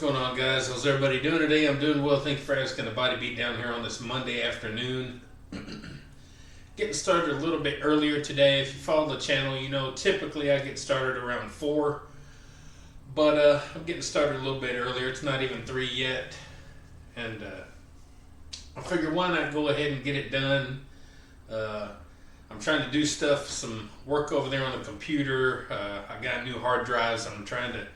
going on, guys? How's everybody doing today? I'm doing well. Thank you for asking. The Body Beat down here on this Monday afternoon. Getting started a little bit earlier today. If you follow the channel, you know typically I get started around 4. But I'm getting started a little bit earlier. It's not even 3 yet. And I figured why not go ahead and get it done. I'm trying to do some work over there on the computer. I got new hard drives. I'm trying to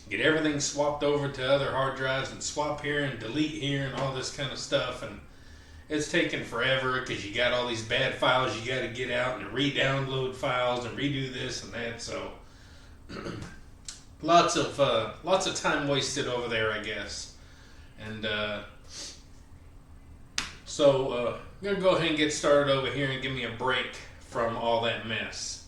get everything swapped over to other hard drives and swap here and delete here and all this kind of stuff. And it's taking forever because you got all these bad files you got to get out and re-download files and redo this and that. So lots of time wasted over there, I guess. And so I'm going to go ahead and get started over here and give me a break from all that mess.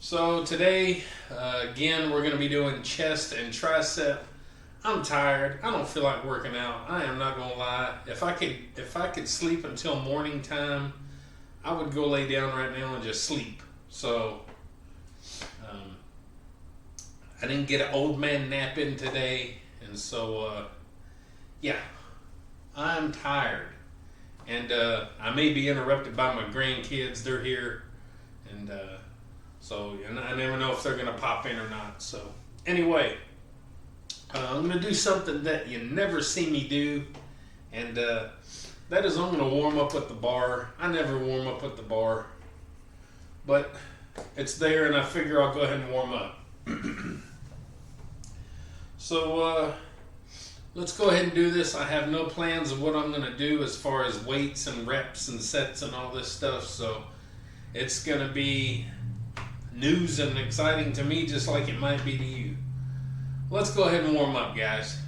So today, again, we're going to be doing chest and tricep. I'm tired. I don't feel like working out. I am not going to lie. If I could sleep until morning time, I would go lay down right now and just sleep. So I didn't get an old man nap in today, and so yeah, I'm tired. And I may be interrupted by my grandkids. They're here. And so I never know if they're going to pop in or not. So anyway, I'm going to do something that you never see me do. And that is I'm going to warm up at the bar. I never warm up at the bar. But it's there and I figure I'll go ahead and warm up. So let's go ahead and do this. I have no plans of what I'm going to do as far as weights and reps and sets and all this stuff. So it's going to be news and exciting to me just like it might be to you. Let's go ahead and warm up, guys.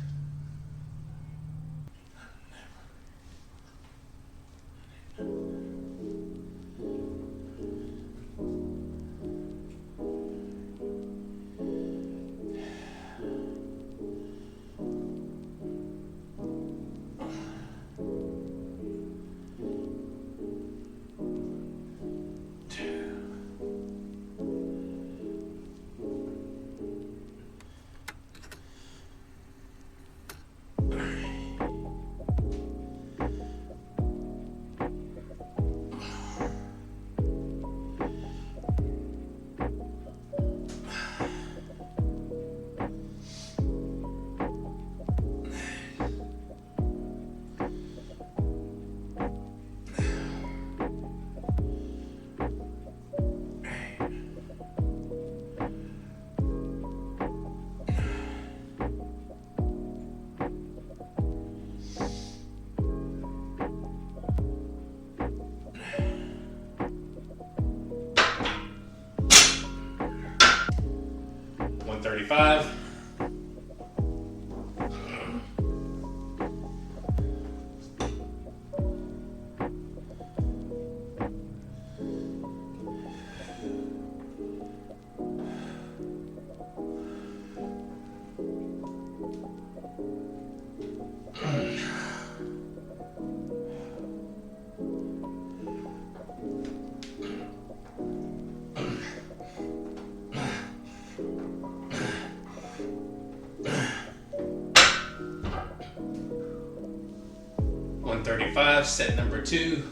$135. $135, set number 2.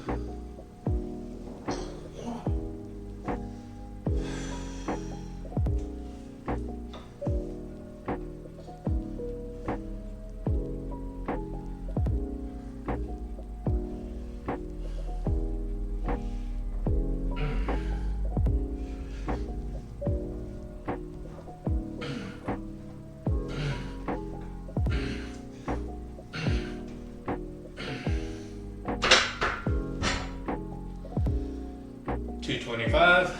$225.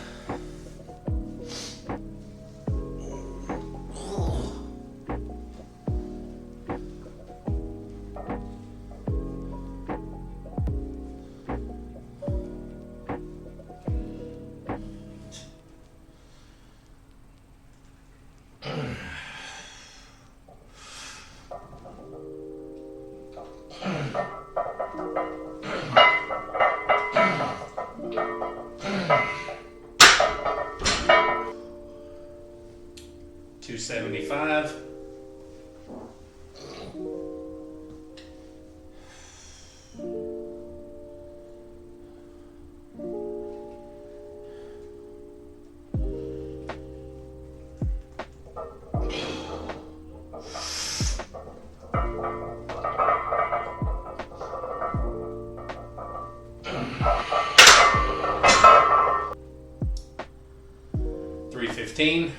$275. 315.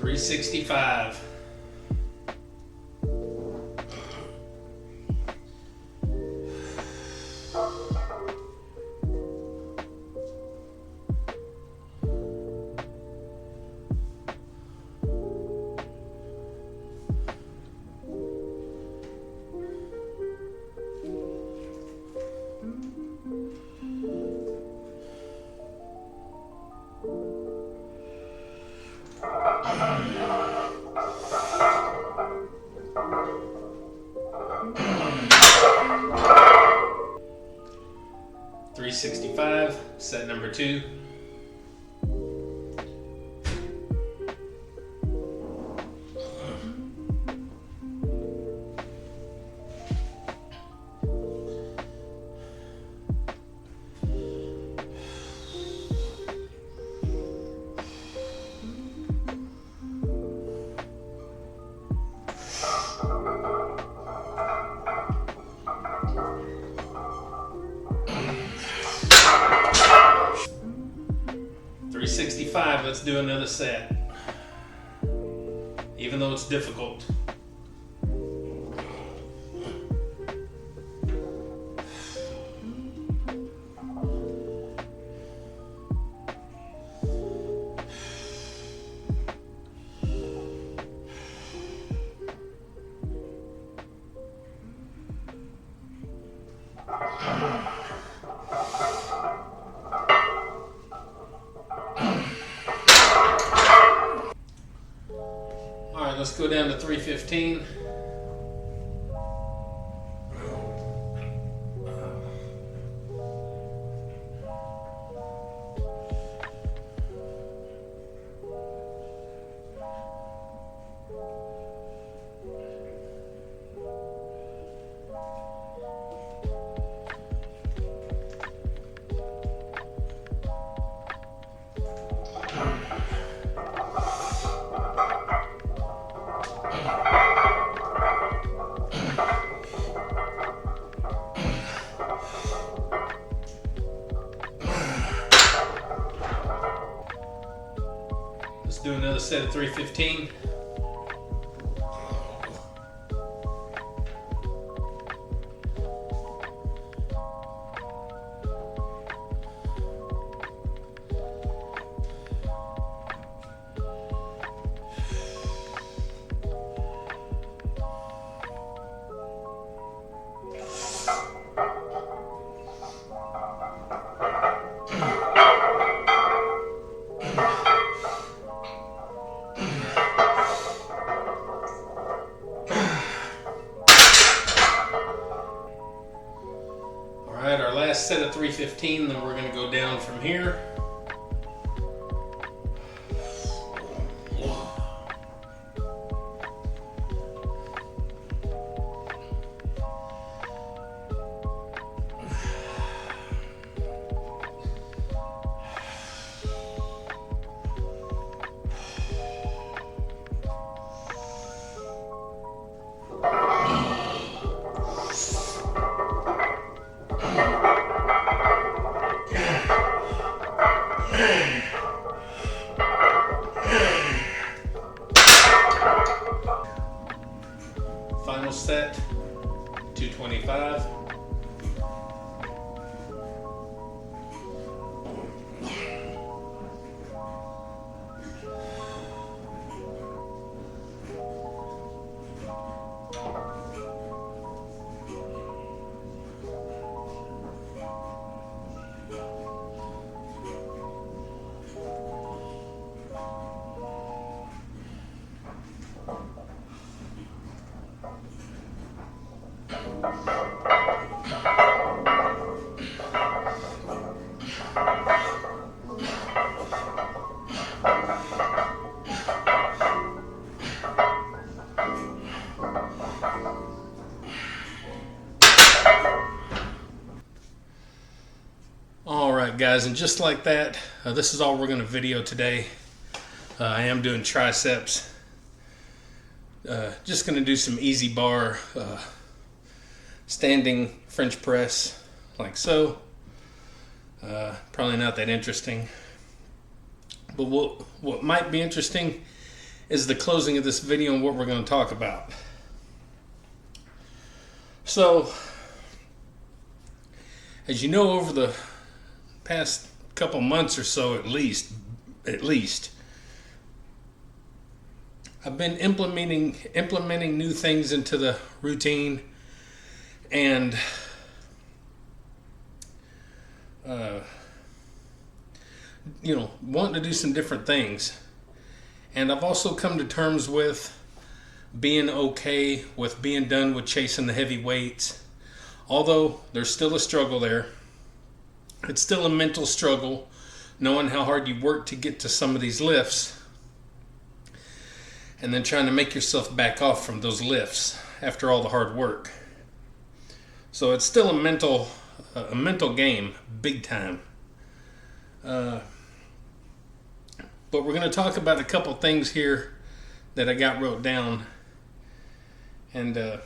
$365. $365, set number 2. $365, let's do another set. Even though it's difficult. Alright, let's go down to 315. Let's do another set of 315. Alright, our last set of 315, then we're going to go down from here. Final set, 225. guys, and just like that, this is all we're going to video today. I am doing triceps. Just going to do some easy bar, standing French press, like so. Probably not that interesting. But what might be interesting is the closing of this video and what we're going to talk about. So, as you know, over the past couple months or so, at least, I've been implementing new things into the routine, and wanting to do some different things. And I've also come to terms with being okay with being done with chasing the heavy weights. Although there's still a struggle there. It's still a mental struggle, knowing how hard you work to get to some of these lifts, and then trying to make yourself back off from those lifts after all the hard work. So it's still a mental game, big time. But we're going to talk about a couple things here that I got wrote down. And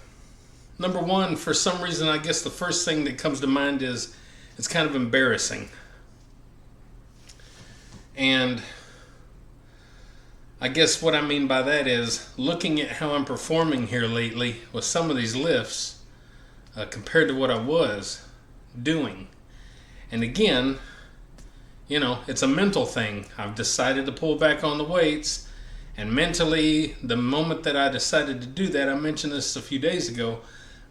number one, for some reason, I guess the first thing that comes to mind is it's kind of embarrassing. And I guess what I mean by that is looking at how I'm performing here lately with some of these lifts compared to what I was doing. And again, it's a mental thing. I've decided to pull back on the weights, and mentally, the moment that I decided to do that, I mentioned this a few days ago,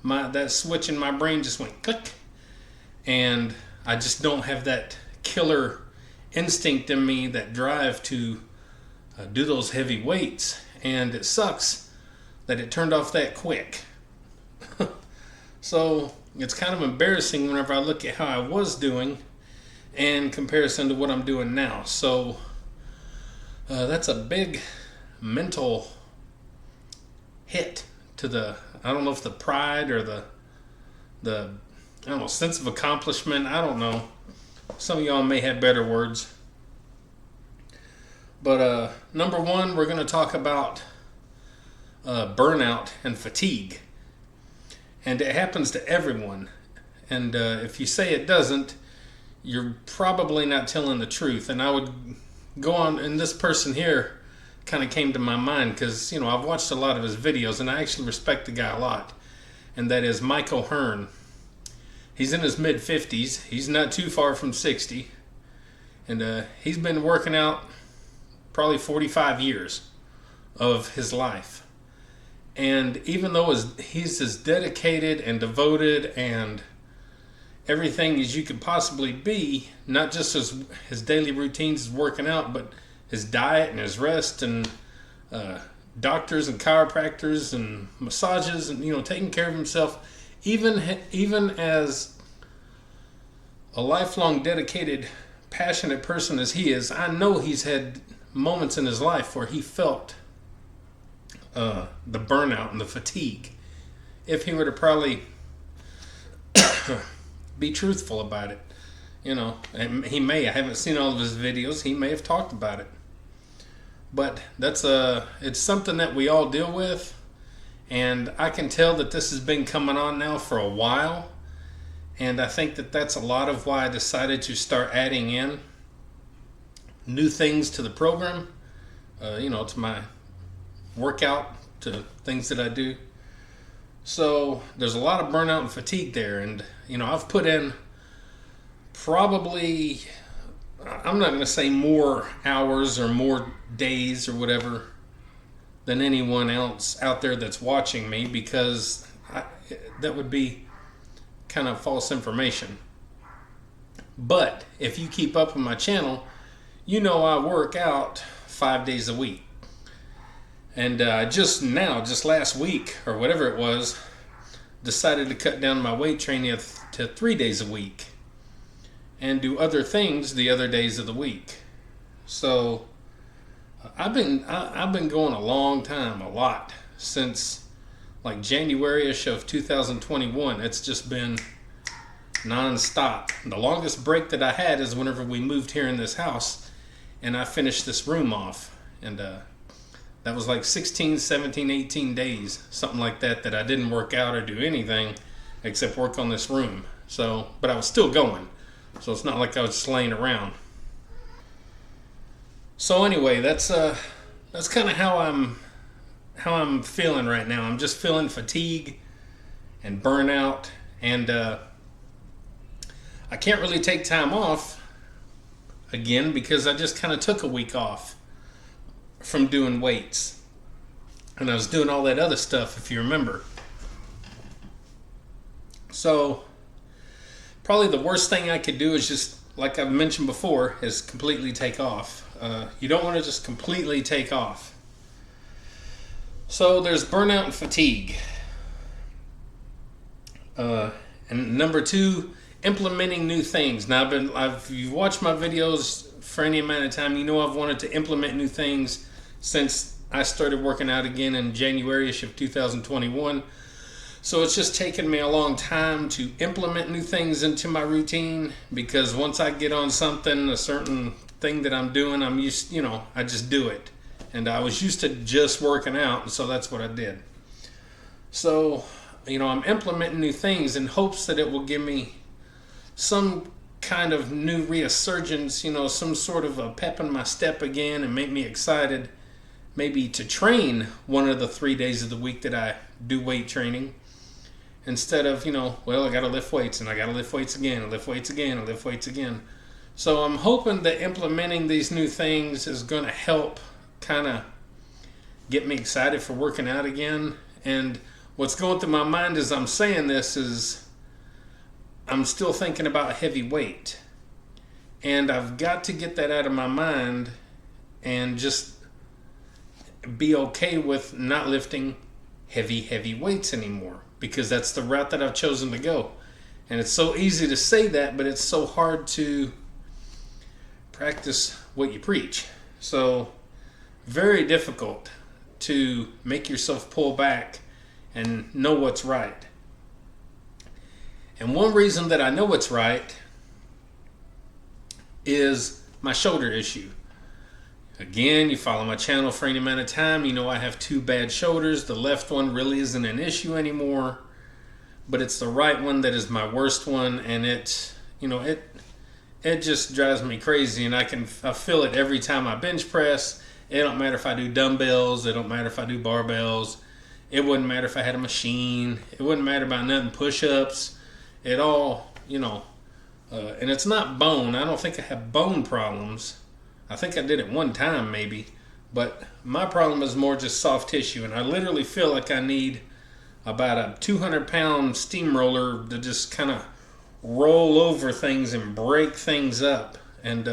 that switch in my brain just went click, and I just don't have that killer instinct in me, that drive to do those heavy weights, and it sucks that it turned off that quick. So it's kind of embarrassing whenever I look at how I was doing in comparison to what I'm doing now. So that's a big mental hit to the, I don't know if the pride or the I don't know, sense of accomplishment. I don't know. Some of y'all may have better words. But number one, we're going to talk about burnout and fatigue. And it happens to everyone. And if you say it doesn't, you're probably not telling the truth. And I would go on, and this person here kind of came to my mind because, I've watched a lot of his videos, and I actually respect the guy a lot. And that is Mike O'Hearn. He's in his mid-50s. He's not too far from 60. And he's been working out probably 45 years of his life. And even though he's as dedicated and devoted and everything as you could possibly be, not just his daily routines, his working out, but his diet and his rest and doctors and chiropractors and massages and taking care of himself, even as a lifelong dedicated, passionate person as he is, I know he's had moments in his life where he felt the burnout and the fatigue. If he were to probably be truthful about it, and he may. I haven't seen all of his videos. He may have talked about it, but it's something that we all deal with, and I can tell that this has been coming on now for a while, and I think that that's a lot of why I decided to start adding in new things to the program, to my workout, to things that I do. So there's a lot of burnout and fatigue there, and I've put in probably, I'm not going to say more hours or more days or whatever than anyone else out there that's watching me, because that would be kind of false information. But if you keep up with my channel, I work out 5 days a week. And just last week, or whatever it was, decided to cut down my weight training to 3 days a week and do other things the other days of the week. So I've been going a long time, a lot, since like January-ish of 2021. It's just been non-stop. The longest break that I had is whenever we moved here in this house and I finished this room off. And that was like 16, 17, 18 days, something like that, that I didn't work out or do anything except work on this room. So, but I was still going. So it's not like I was just laying around. So anyway, that's kind of how I'm feeling right now. I'm just feeling fatigue and burnout, and I can't really take time off again because I just kind of took a week off from doing weights, and I was doing all that other stuff, if you remember. So probably the worst thing I could do is just, like I've mentioned before, is completely take off. You don't want to just completely take off. So there's burnout and fatigue. And number two, implementing new things. Now if you've watched my videos for any amount of time, you know I've wanted to implement new things since I started working out again in January-ish of 2021. So it's just taken me a long time to implement new things into my routine, because once I get on something, a certain thing that I'm doing, I'm used, I just do it. And I was used to just working out, and so that's what I did. So, I'm implementing new things in hopes that it will give me some kind of new resurgence, some sort of a pep in my step again, and make me excited maybe to train one of the 3 days of the week that I do weight training, instead of, I got to lift weights, and I got to lift weights again, and lift weights again, and lift weights again. So I'm hoping that implementing these new things is going to help kind of get me excited for working out again. And what's going through my mind as I'm saying this is I'm still thinking about heavy weight. And I've got to get that out of my mind and just be okay with not lifting heavy weights anymore, because that's the route that I've chosen to go. And it's so easy to say that, but it's so hard to practice what you preach. So very difficult to make yourself pull back and know what's right. And one reason that I know what's right is my shoulder issue. Again, you follow my channel for any amount of time, you know I have two bad shoulders. The left one really isn't an issue anymore, but it's the right one that is my worst one, and it just drives me crazy. And I feel it every time I bench press. It don't matter if I do dumbbells, it don't matter if I do barbells, it wouldn't matter if I had a machine, it wouldn't matter about nothing, push-ups, it all, and it's not bone. I don't think I have bone problems. I think I did it one time maybe, but my problem is more just soft tissue, and I literally feel like I need about a 200-pound steamroller to just kind of roll over things and break things up. And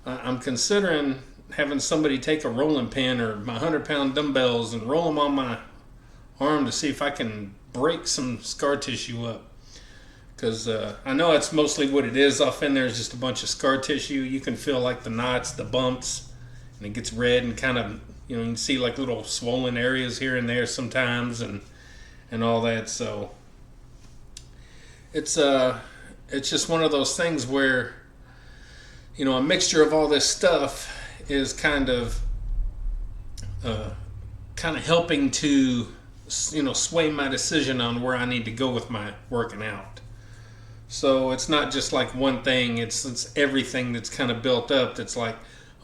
I'm considering having somebody take a rolling pin or my 100-pound dumbbells and roll them on my arm to see if I can break some scar tissue up. Because I know that's mostly what it is off in there, is just a bunch of scar tissue. You can feel like the knots, the bumps, and it gets red and kind of, you can see like little swollen areas here and there sometimes, and all that. So it's just one of those things where, a mixture of all this stuff is kind of helping to, sway my decision on where I need to go with my working out. So it's not just like one thing, it's everything that's kind of built up that's like,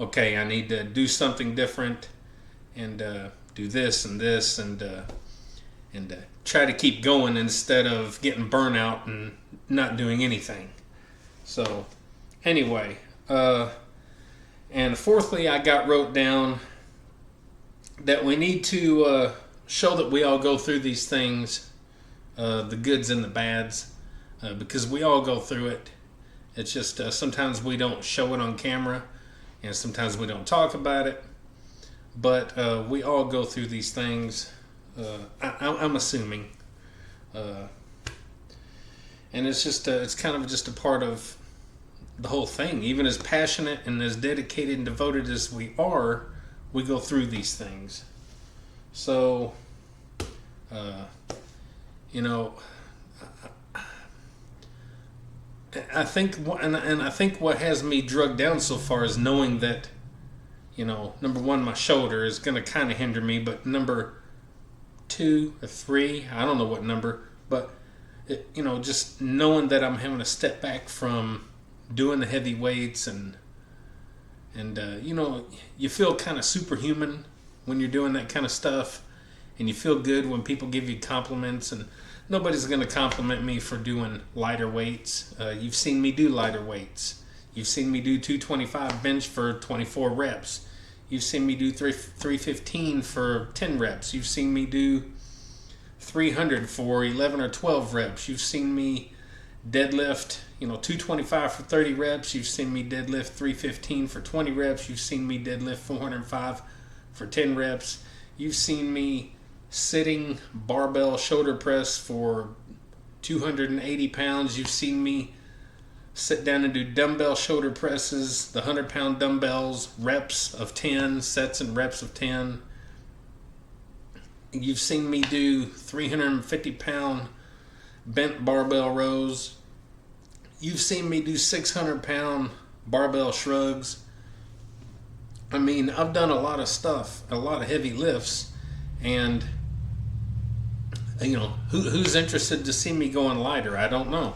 okay, I need to do something different and do this and this and try to keep going instead of getting burnout and not doing anything. So anyway, and fourthly, I wrote down that we need to show that we all go through these things, the goods and the bads, because we all go through it. It's just sometimes we don't show it on camera, and sometimes we don't talk about it, but we all go through these things. I'm assuming, and it's just it's kind of just a part of the whole thing. Even as passionate and as dedicated and devoted as we are, we go through these things. So I think, and I think what has me drugged down so far is knowing that, number one, my shoulder is going to kind of hinder me, but number two or three, I don't know what number, but just knowing that I'm having to step back from doing the heavy weights and you feel kind of superhuman when you're doing that kind of stuff, and you feel good when people give you compliments, and nobody's going to compliment me for doing lighter weights. You've seen me do lighter weights. You've seen me do 225 bench for 24 reps. You've seen me do 315 for 10 reps. You've seen me do 300 for 11 or 12 reps. You've seen me deadlift, 225 for 30 reps. You've seen me deadlift 315 for 20 reps. You've seen me deadlift 405 for 10 reps. You've seen me sitting barbell shoulder press for 280 pounds. You've seen me sit down and do dumbbell shoulder presses, the 100-pound dumbbells, reps of 10, sets and reps of 10. You've seen me do 350-pound bent barbell rows. You've seen me do 600-pound barbell shrugs. I mean, I've done a lot of stuff, a lot of heavy lifts, and who's interested to see me going lighter? I don't know.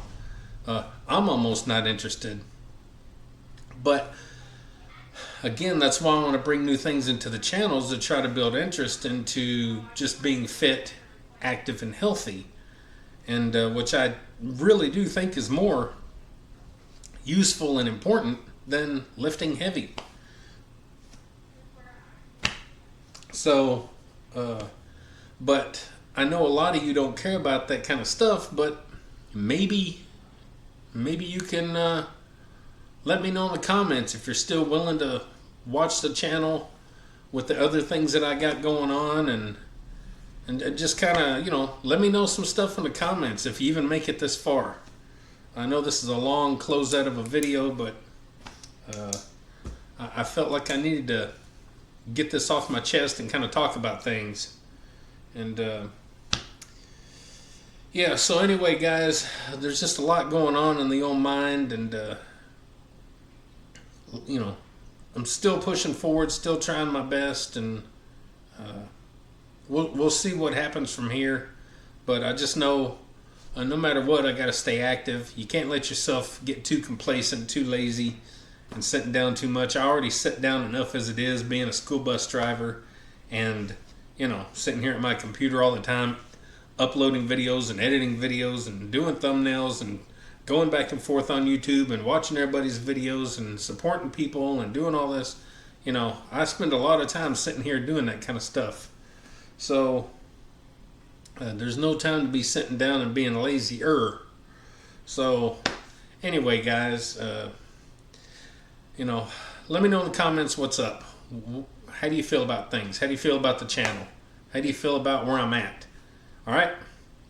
I'm almost not interested. But again, that's why I want to bring new things into the channels, to try to build interest into just being fit, active, and healthy, and which I really do think is more useful and important than lifting heavy. So, but I know a lot of you don't care about that kind of stuff, but maybe you can let me know in the comments if you're still willing to watch the channel with the other things that I got going on, and just kind of, let me know some stuff in the comments if you even make it this far. I know this is a long closeout of a video, but I felt like I needed to get this off my chest and kind of talk about things. And yeah, so anyway, guys, there's just a lot going on in the old mind, and I'm still pushing forward, still trying my best, and we'll see what happens from here. But I just know, no matter what, I got to stay active. You can't let yourself get too complacent, too lazy, and sitting down too much. I already sit down enough as it is, being a school bus driver, and sitting here at my computer all the time, uploading videos and editing videos and doing thumbnails and going back and forth on YouTube and watching everybody's videos and supporting people and doing all this. I spend a lot of time sitting here doing that kind of stuff. So there's no time to be sitting down and being lazy-er. So anyway, guys, let me know in the comments what's up. How do you feel about things? How do you feel about the channel? How do you feel about where I'm at? All right?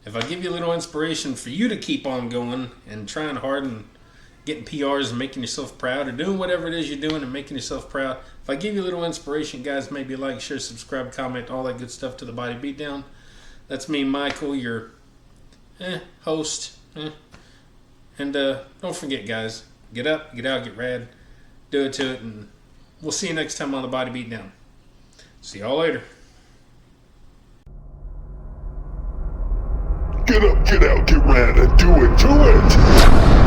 If I give you a little inspiration for you to keep on going and trying hard and getting PRs and making yourself proud, or doing whatever it is you're doing and making yourself proud, if I give you a little inspiration, guys, maybe like, share, subscribe, comment, all that good stuff to the Body Beatdown. That's me, Michael, your host. And don't forget, guys, get up, get out, get rad, do it to it, and we'll see you next time on the Body Beatdown. See y'all later. Get up, get out, get rad, and do it to it!